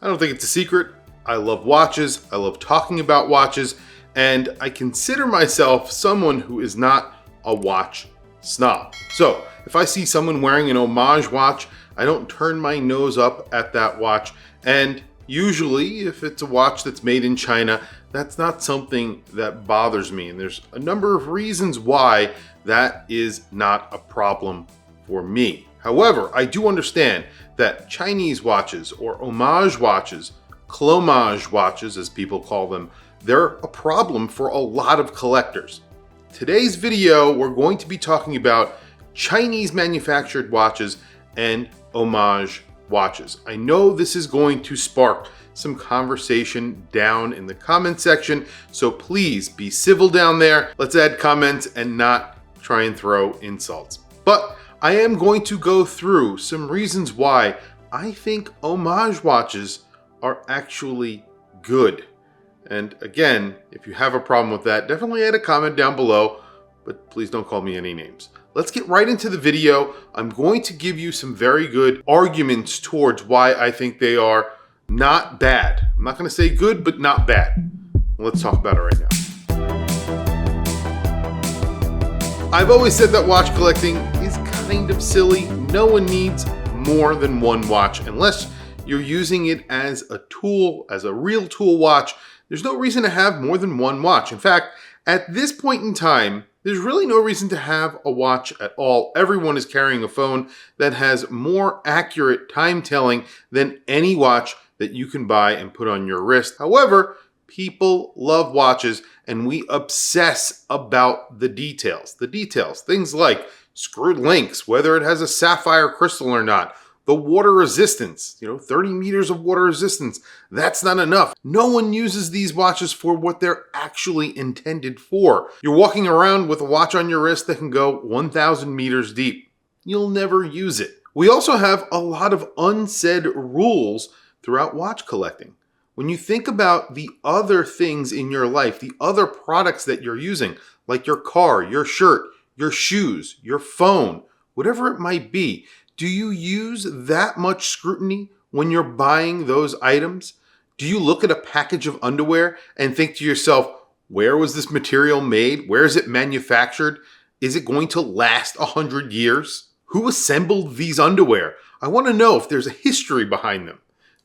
I don't think it's a secret. I love watches. I love talking about watches. And I consider myself someone who is not a watch snob. So if I see someone wearing an Homage watch, I don't turn my nose up at that watch. And usually, if it's a watch that's made in China, that's not something that bothers me. And there's a number of reasons why that is not a problem for me. However, I do understand that Chinese watches or Homage watches, clomage watches as people call them, they're a problem for a lot of collectors. Today's video, we're going to be talking about Chinese manufactured watches and Homage watches. I know this is going to spark some conversation down in the comment section, so please be civil down there. Let's add comments and not try and throw insults. But I am going to go through some reasons why I think Homage watches are actually good. And again, if you have a problem with that, definitely add a comment down below, but please don't call me any names. Let's get right into the video. I'm going to give you some very good arguments towards why I think they are not bad. I'm not going to say good, but not bad. Let's talk about it right now. I've always said that watch collecting is kind of silly. No one needs more than one watch unless you're using it as a tool, as a real tool watch. There's no reason to have more than one watch. In fact, at this point in time, there's really no reason to have a watch at all. Everyone is carrying a phone that has more accurate time telling than any watch that you can buy and put on your wrist. However, people love watches and we obsess about the details. The details, things like screwed links, whether it has a sapphire crystal or not, the water resistance, 30 meters of water resistance, that's not enough. No one uses these watches for what they're actually intended for. You're walking around with a watch on your wrist that can go 1,000 meters deep. You'll never use it. We also have a lot of unsaid rules throughout watch collecting. When you think about the other things in your life, the other products that you're using, like your car, your shirt, your shoes, your phone, whatever it might be, do you use that much scrutiny when you're buying those items? Do you look at a package of underwear and think to yourself, where was this material made? Where is it manufactured? Is it going to last 100 years? Who assembled these underwear? I want to know if there's a history behind them.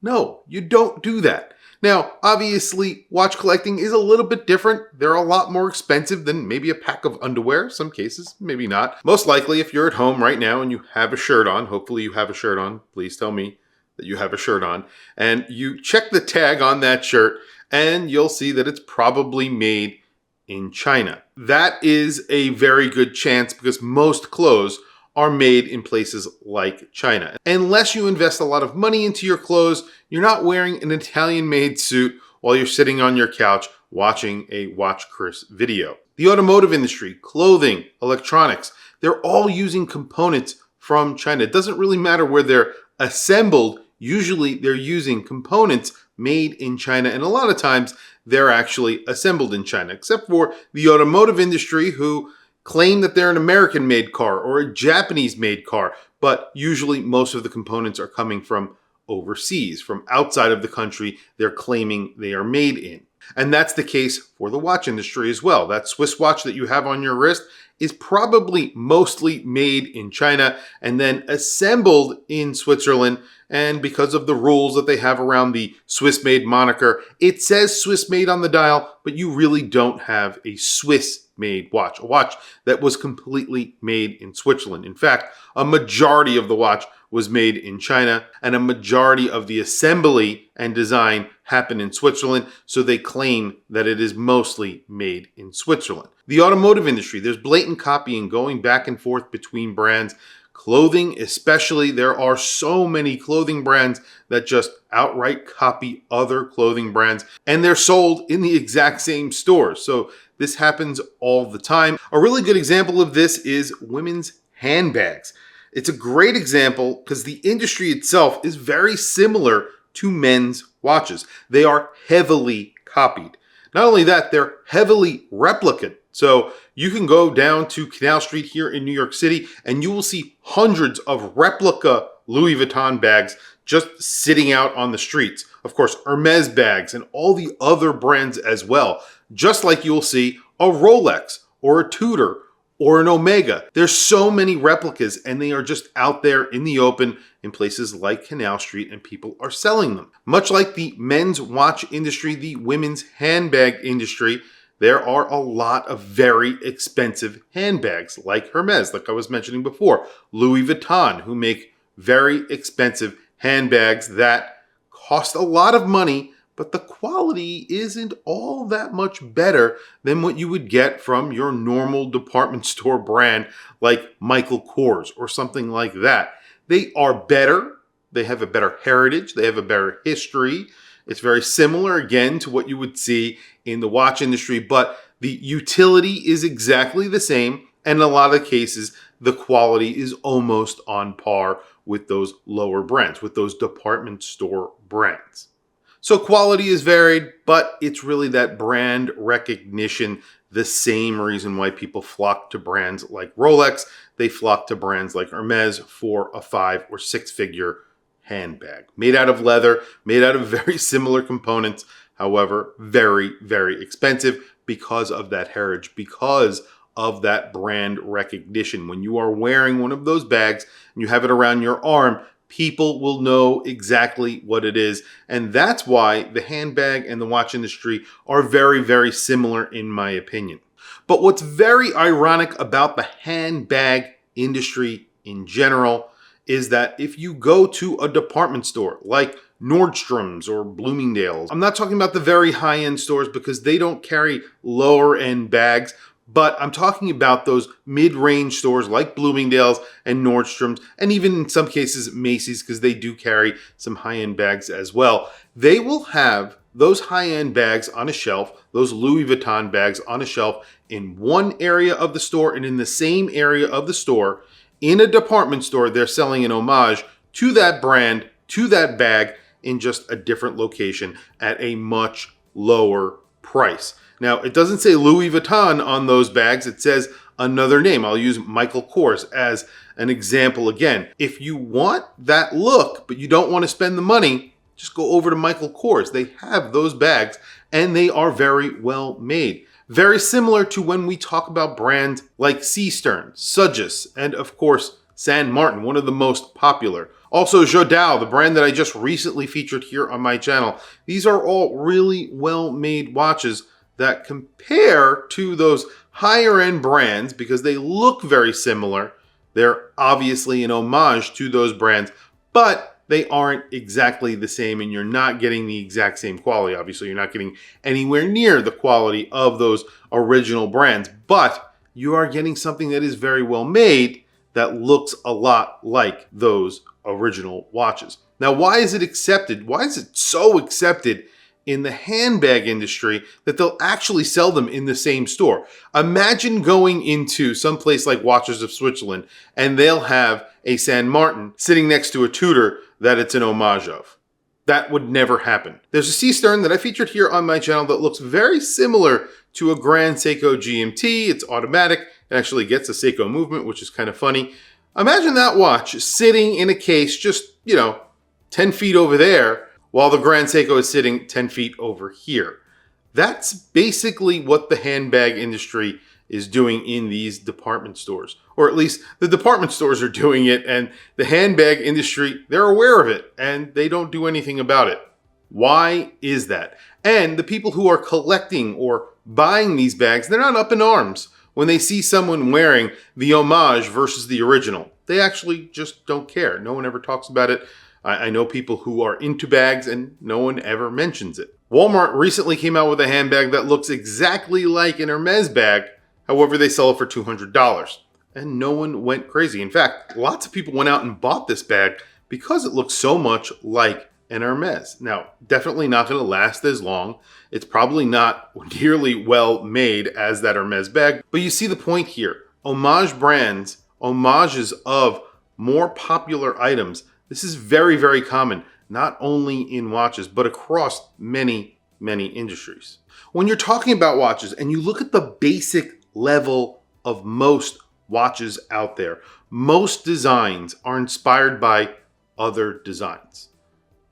No, you don't do that. Now, obviously, watch collecting is a little bit different. They're a lot more expensive than maybe a pack of underwear. Some cases, maybe not. Most likely, if you're at home right now and you have a shirt on, hopefully you have a shirt on. Please tell me that you have a shirt on. And you check the tag on that shirt and you'll see that it's probably made in China. That is a very good chance because most clothes are made in places like China. Unless you invest a lot of money into your clothes, you're not wearing an Italian-made suit while you're sitting on your couch watching a WatchChris video. The automotive industry, clothing, electronics, they're all using components from China. It doesn't really matter where they're assembled. Usually they're using components made in China, and a lot of times they're actually assembled in China, except for the automotive industry who claim that they're an American-made car or a Japanese-made car, but usually most of the components are coming from overseas, from outside of the country they're claiming they are made in. And that's the case for the watch industry as well. That Swiss watch that you have on your wrist is probably mostly made in China and then assembled in Switzerland. And because of the rules that they have around the Swiss-made moniker, it says Swiss-made on the dial, but you really don't have a Swiss-made watch, a watch that was completely made in Switzerland. In fact, a majority of the watch was made in China, and a majority of the assembly and design happened in Switzerland, so they claim that it is mostly made in Switzerland. The automotive industry, there's blatant copying going back and forth between brands. Clothing especially, there are so many clothing brands that just outright copy other clothing brands, and they're sold in the exact same stores. So this happens all the time. A really good example of this is women's handbags. It's a great example because the industry itself is very similar to men's watches. They are heavily copied. Not only that, they're heavily replicate. So you can go down to Canal Street here in New York City and you will see hundreds of replica Louis Vuitton bags just sitting out on the streets. Of course, Hermes bags and all the other brands as well. Just like you'll see a Rolex or a Tudor or an Omega. There's so many replicas and they are just out there in the open in places like Canal Street, and people are selling them. Much like the men's watch industry, the women's handbag industry, there are a lot of very expensive handbags like Hermes, like I was mentioning before, Louis Vuitton, who make very expensive handbags that cost a lot of money, but the quality isn't all that much better than what you would get from your normal department store brand like Michael Kors or something like that. They are better. They have a better heritage. They have a better history. It's very similar, again, to what you would see in the watch industry, but the utility is exactly the same. And in a lot of cases, the quality is almost on par with those lower brands, with those department store brands. So quality is varied, but it's really that brand recognition, the same reason why people flock to brands like Rolex. They flock to brands like Hermes for a 5 or 6 figure handbag. Made out of leather, made out of very similar components, however, very, very expensive because of that heritage, because of that brand recognition. When you are wearing one of those bags and you have it around your arm, people will know exactly what it is. And that's why the handbag and the watch industry are very, very similar in my opinion. But what's very ironic about the handbag industry in general is that if you go to a department store like Nordstrom's or Bloomingdale's, I'm not talking about the very high-end stores because they don't carry lower-end bags, but I'm talking about those mid-range stores like Bloomingdale's and Nordstrom's, and even in some cases Macy's, because they do carry some high-end bags as well. They will have those high-end bags on a shelf, those Louis Vuitton bags on a shelf in one area of the store, and in the same area of the store, in a department store, they're selling an homage to that brand, to that bag, in just a different location at a much lower price. Now, it doesn't say Louis Vuitton on those bags. It says another name. I'll use Michael Kors as an example again. If you want that look, but you don't want to spend the money, just go over to Michael Kors. They have those bags, and they are very well made. Very similar to when we talk about brands like Seastern, Sugis, and of course, San Martin, one of the most popular. Also, Jodao, the brand that I just recently featured here on my channel. These are all really well-made watches that compare to those higher-end brands because they look very similar. They're obviously an homage to those brands, but they aren't exactly the same, and you're not getting the exact same quality. Obviously, you're not getting anywhere near the quality of those original brands, but you are getting something that is very well made that looks a lot like those original watches. Now, why is it accepted? Why is it so accepted in the handbag industry that they'll actually sell them in the same store? Imagine going into some place like Watches of Switzerland and they'll have a San Martin sitting next to a Tudor that it's an homage of. That would never happen. There's a Seastern that I featured here on my channel that looks very similar to a Grand Seiko GMT. It's automatic. It actually gets a Seiko movement, which is kind of funny. Imagine that watch sitting in a case just, 10 feet over there, while the Grand Seiko is sitting 10 feet over here. That's basically what the handbag industry is doing in these department stores. Or at least the department stores are doing it, and the handbag industry, they're aware of it, and they don't do anything about it. Why is that? And the people who are collecting or buying these bags, they're not up in arms when they see someone wearing the homage versus the original. They actually just don't care. No one ever talks about it. I know people who are into bags and no one ever mentions it. Walmart recently came out with a handbag that looks exactly like an Hermes bag. However, they sell it for $200. And no one went crazy. In fact, lots of people went out and bought this bag because it looks so much like an Hermes. Now, definitely not going to last as long. It's probably not nearly well made as that Hermes bag. But you see the point here. Homage brands, homages of more popular items. This is very, very common, not only in watches, but across many, many industries. When you're talking about watches and you look at the basic level of most watches out there, most designs are inspired by other designs.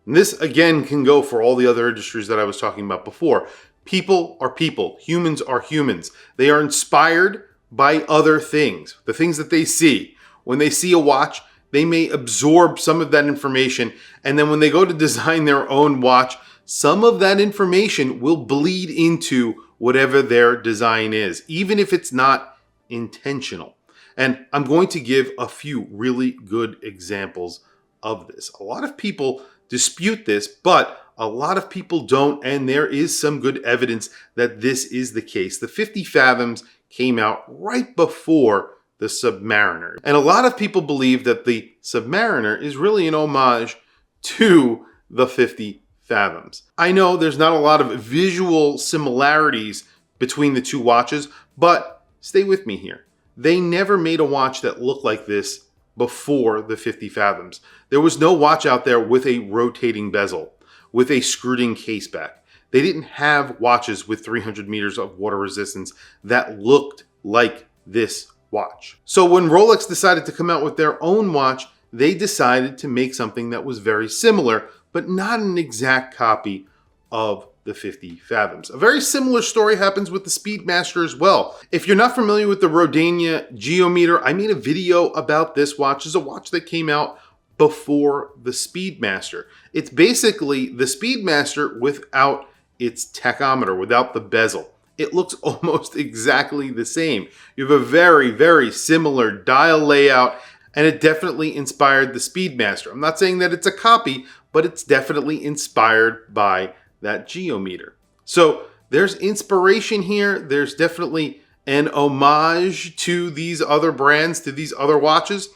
And this again can go for all the other industries that I was talking about before. People are people. Humans are humans. They are inspired by other things, the things that they see. When they see a watch, they may absorb some of that information, and then when they go to design their own watch, some of that information will bleed into whatever their design is, even if it's not intentional. And I'm going to give a few really good examples of this. A lot of people dispute this, but a lot of people don't, and there is some good evidence that this is the case. The 50 Fathoms came out right before the Submariner. And a lot of people believe that the Submariner is really an homage to the 50 Fathoms. I know there's not a lot of visual similarities between the two watches, but stay with me here. They never made a watch that looked like this before the 50 Fathoms. There was no watch out there with a rotating bezel, with a screwed-in case back. They didn't have watches with 300 meters of water resistance that looked like this watch. So when Rolex decided to come out with their own watch, they decided to make something that was very similar, but not an exact copy of the 50 Fathoms. A very similar story happens with the Speedmaster as well. If you're not familiar with the Rodania Geometer, I made a video about this watch. It's a watch that came out before the Speedmaster. It's basically the Speedmaster without its tachometer, without the bezel. It looks almost exactly the same. You have a very, very similar dial layout, and it definitely inspired the Speedmaster. I'm not saying that it's a copy, but it's definitely inspired by that geometer. So there's inspiration here. There's definitely an homage to these other brands, to these other watches,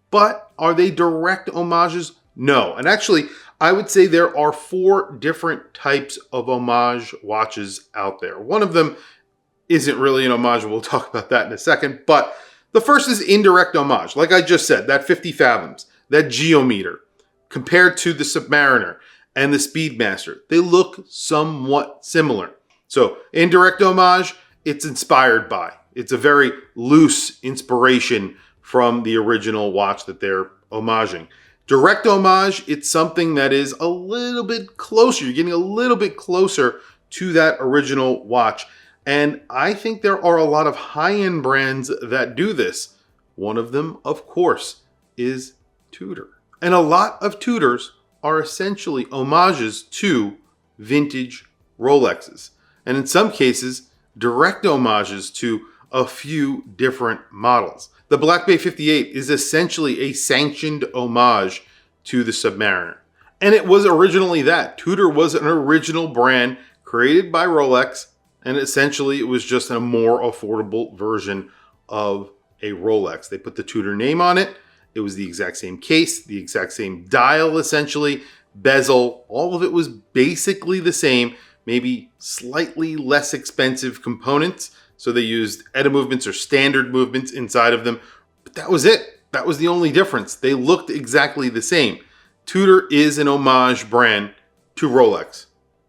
but are they direct homages? No. And actually, I would say there are 4 different types of homage watches out there. One of them isn't really an homage. We'll talk about that in a second. But the first is indirect homage. Like I just said, that 50 Fathoms, that geometer, compared to the Submariner and the Speedmaster, they look somewhat similar. So indirect homage, it's inspired by. It's a very loose inspiration from the original watch that they're homaging. Direct homage, it's something that is a little bit closer. You're getting a little bit closer to that original watch. And I think there are a lot of high-end brands that do this. One of them, of course, is Tudor. And a lot of Tudors are essentially homages to vintage Rolexes. And in some cases, direct homages to a few different models. The Black Bay 58 is essentially a sanctioned homage to the Submariner. And it was originally that. Tudor was an original brand created by Rolex, and essentially it was just a more affordable version of a Rolex. They put the Tudor name on it. It was the exact same case, the exact same dial essentially, bezel, all of it was basically the same, maybe slightly less expensive components. So they used ETA movements or standard movements inside of them. But that was it. That was the only difference. They looked exactly the same. Tudor is an homage brand to Rolex.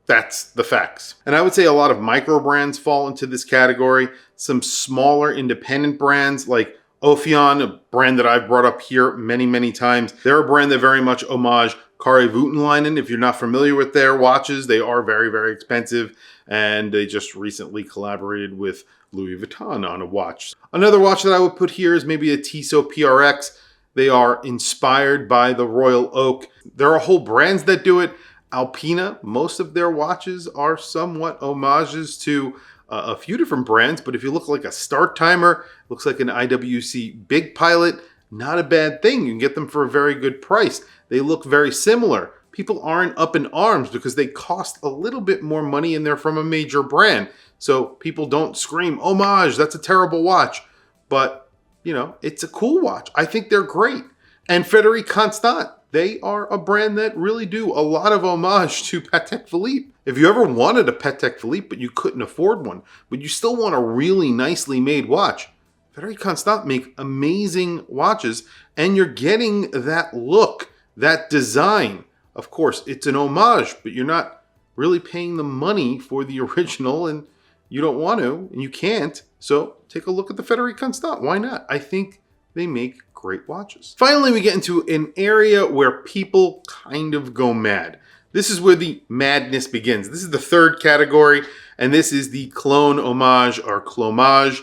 That's the facts. And I would say a lot of micro brands fall into this category. Some smaller independent brands like Ophion, a brand that I've brought up here many, many times. They're a brand that very much homage Kari Voutilainen. If you're not familiar with their watches, they are very, very expensive. And they just recently collaborated with Louis Vuitton on a watch. Another watch that I would put here is maybe a Tissot PRX. They are inspired by the Royal Oak. There are whole brands that do it. Alpina, most of their watches are somewhat homages to a few different brands, but if you look like a Start Timer, looks like an IWC Big Pilot, not a bad thing. You can get them for a very good price. They look very similar. People aren't up in arms because they cost a little bit more money and they're from a major brand. So people don't scream, homage, that's a terrible watch. But, you know, it's a cool watch. I think they're great. And Frederic Constant, they are a brand that really do a lot of homage to Patek Philippe. If you ever wanted a Patek Philippe, but you couldn't afford one, but you still want a really nicely made watch, Frederic Constant make amazing watches, and you're getting that look, that design. Of course, it's an homage, but you're not really paying the money for the original, and you don't want to, and you can't. So take a look at the Frederic Constant. Why not? I think they make great watches. Finally, we get into an area where people kind of go mad. This is where the madness begins. This is the third category, and this is the clone homage or clomage.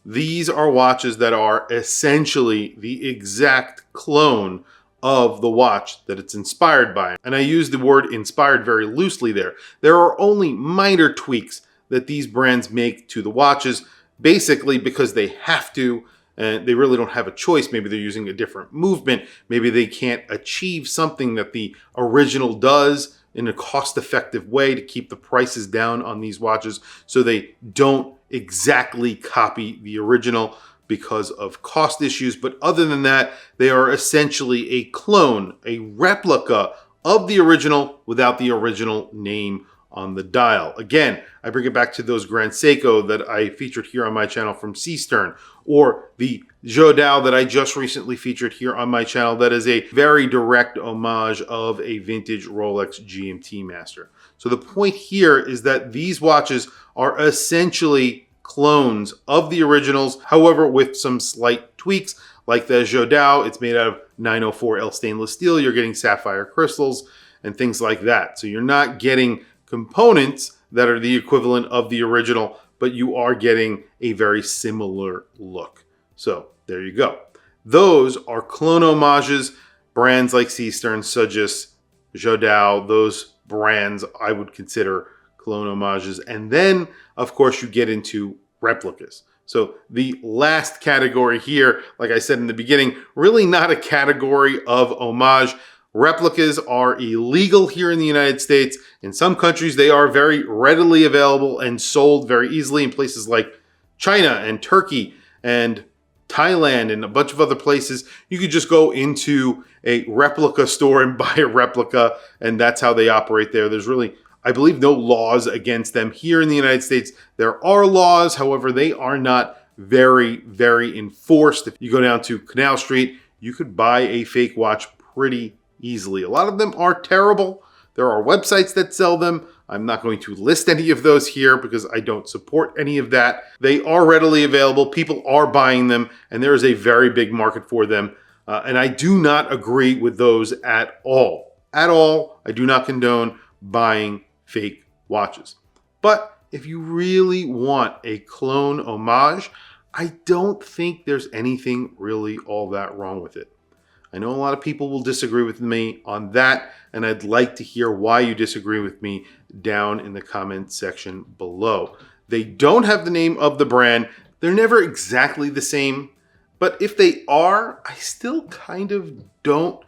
These are watches that are essentially the exact clone of the watch that it's inspired by. And I use the word inspired very loosely there. There are only minor tweaks that these brands make to the watches, basically because they have to, and they really don't have a choice. Maybe they're using a different movement. Maybe they can't achieve something that the original does in a cost-effective way to keep the prices down on these watches, so they don't exactly copy the original because of cost issues. But other than that, they are essentially a clone, a replica of the original without the original name on the dial. Again, I bring it back to those Grand Seiko that I featured here on my channel from Seastern, or the Jodao that I just recently featured here on my channel that is a very direct homage of a vintage Rolex GMT Master. So the point here is that these watches are essentially clones of the originals, however, with some slight tweaks. Like the Jodao, it's made out of 904L stainless steel. You're getting sapphire crystals and things like that. So you're not getting components that are the equivalent of the original, but you are getting a very similar look. So there you go. Those are clone homages. Brands like Seastern, Sugis, Jodao, those brands I would consider clone homages. And then, of course, you get into replicas. So the last category here, like I said in the beginning, really not a category of homage. Replicas are illegal here in the United States. In some countries, they are very readily available and sold very easily in places like China and Turkey and Thailand and a bunch of other places. You could just go into a replica store and buy a replica, and that's how they operate there. There's really, I believe, no laws against them. Here in the United States, there are laws. However, they are not very, very enforced. If you go down to Canal Street, you could buy a fake watch pretty easily. A lot of them are terrible. There are websites that sell them. I'm not going to list any of those here because I don't support any of that. They are readily available. People are buying them, and there is a very big market for them. And I do not agree with those at all. At all, I do not condone buying fake watches. But if you really want a clone homage, I don't think there's anything really all that wrong with it. I know a lot of people will disagree with me on that, and I'd like to hear why you disagree with me down in the comment section below. They don't have the name of the brand. They're never exactly the same, but if they are, I still kind of don't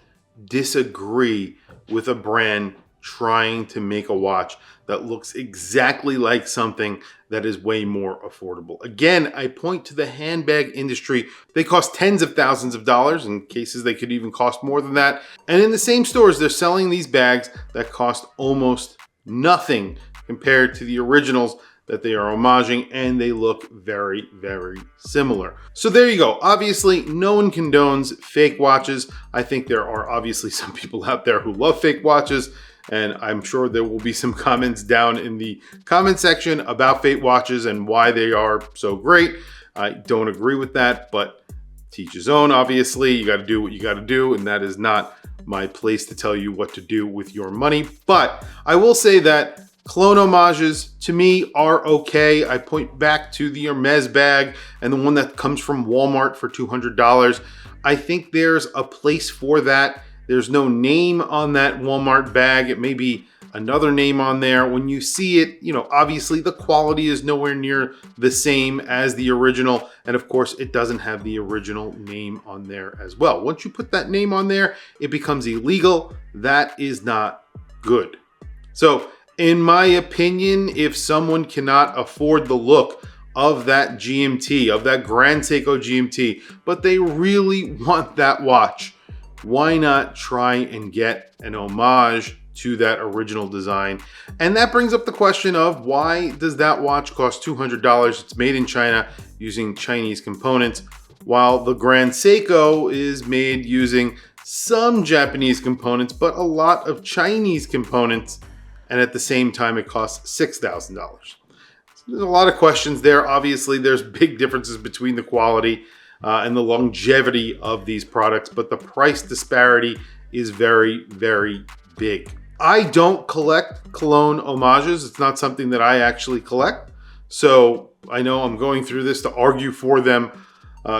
disagree with a brand trying to make a watch that looks exactly like something that is way more affordable. Again, I point to the handbag industry. They cost tens of thousands of dollars. In cases, they could even cost more than that. And in the same stores, they're selling these bags that cost almost nothing compared to the originals that they are homaging, and they look very, very similar. So there you go. Obviously, no one condones fake watches. I think there are obviously some people out there who love fake watches, and I'm sure there will be some comments down in the comment section about fake watches and why they are so great. I don't agree with that, but teach his own. Obviously, you got to do what you got to do, and that is not my place to tell you what to do with your money. But I will say that clone homages to me are okay. I point back to the Hermes bag and the one that comes from Walmart for $200. I think there's a place for that. There's no name on that Walmart bag. It may be another name on there. When you see it, you know, obviously the quality is nowhere near the same as the original. And of course, it doesn't have the original name on there as well. Once you put that name on there, it becomes illegal. That is not good. So in my opinion, if someone cannot afford the look of that GMT, of that Grand Seiko GMT, but they really want that watch, why not try and get an homage to that original design? And that brings up the question of, why does that watch cost $200? It's made in China using Chinese components, while the Grand Seiko is made using some Japanese components, but a lot of Chinese components. And at the same time, it costs $6,000. So there's a lot of questions there. Obviously, there's big differences between the quality. and the longevity of these products, but the price disparity is very, very big. I don't collect cologne homages. It's not something that I actually collect. So I know I'm going through this to argue for them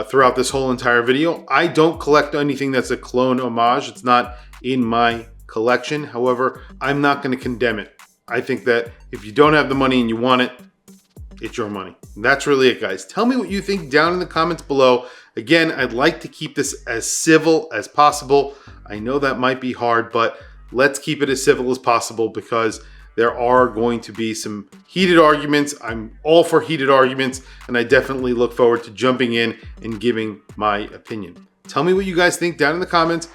throughout this whole entire video. I don't collect anything that's a cologne homage. It's not in my collection. However, I'm not going to condemn it. I think that if you don't have the money and you want it, it's your money. And that's really it, guys. Tell me what you think down in the comments below. Again, I'd like to keep this as civil as possible. I know that might be hard, but let's keep it as civil as possible because there are going to be some heated arguments. I'm all for heated arguments, and I definitely look forward to jumping in and giving my opinion. Tell me what you guys think down in the comments.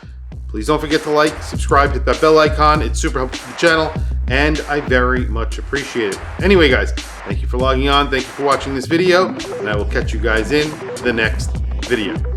Please don't forget to like, subscribe, hit that bell icon. It's super helpful for the channel, and I very much appreciate it. Anyway, guys, thank you for logging on. Thank you for watching this video, and I will catch you guys in the next video.